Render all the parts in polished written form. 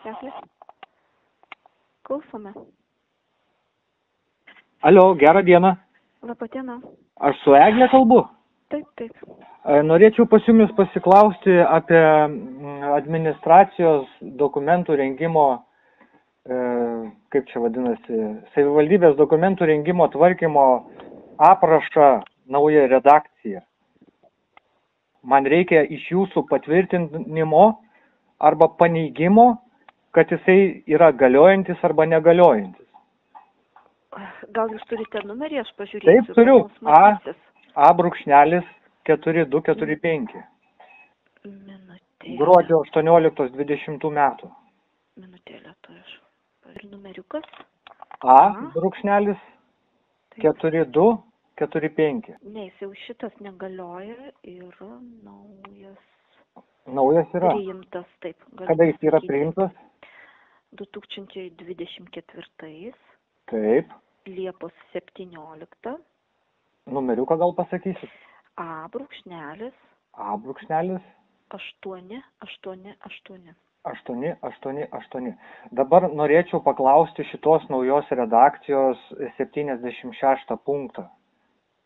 Seklis. Klausome. Alio, gerą dieną. Labą dieną. Aš su Eglė kalbu. Taip, taip. Norėčiau pas jumis pasiklausti apie administracijos dokumentų rengimo, kaip čia vadinasi, savivaldybės dokumentų rengimo tvarkymo aprašą, naują redakciją. Man reikia iš jūsų patvirtinimo arba paneigimo, kad jisai yra galiojantis arba negaliojantis. Gal jūs turite numerį, aš pažiūrėsiu. Taip, turiu. A brūkšnelis 4245. Minutėlė. Gruodžio 18-20 metų. Minutėlė, tai aš. Ir numeriukas? A brūkšnelis 4245. Ne, jis jau šitas negalioja, yra naujas. Naujas yra. Priimtas, taip. Kada jis yra priimtas? 2024. Taip. Liepos 17. Numeriuką gal pasakysit? A brūkšnelis. A brūkšnelis 888. 888. Dabar norėčiau paklausti šitos naujos redakcijos 76 punktą.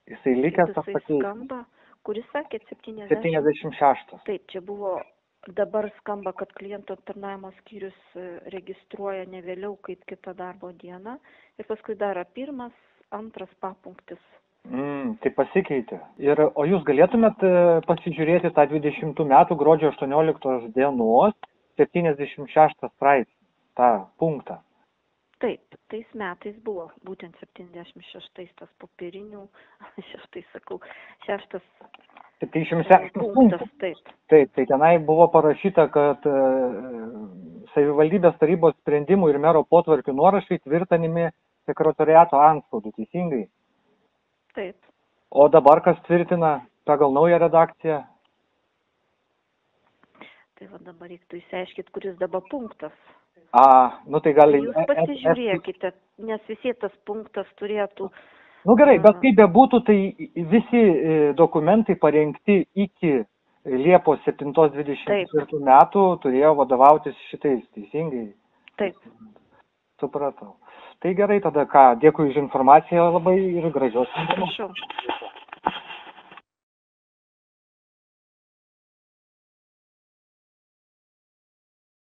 Jisai likęs tas pakeis. Skamba, kuris sakėt 70? 76. Taip, čia buvo, dabar skamba, kad klientų aptarnavimo skyrius registruoja ne vėliau kaip kitą darbo dieną ir paskui daro pirmas, antras papunktis. Tai pasikeitė. O jūs galėtumėt pasižiūrėti tą 20 metų gruodžio 18 dienos 76 straipsnį, tą punktą? Taip, tais metais buvo būtent 76 tas popierinių, 6 punktas, taip. Taip, tai tenai buvo parašyta, kad savivaldybės tarybos sprendimų ir mero potvarkių nuorašai tvirtinami sekretoriato antspaudu, teisingai? Taip. O dabar kas tvirtina pagal naują redakciją? Tai va dabar reiktų išsiaiškiti, kuris dabar punktas. Tai gali... Jūs pasižiūrėkite, nes visi tas punktas turėtų... Gerai, bet kaip bebūtų, tai visi dokumentai parengti iki Liepos 7-24 metų turėjo vadovautis šitais, teisingai? Taip. Supratau. Tai gerai tada ką, dėkui už informaciją labai ir gražios. Prašau.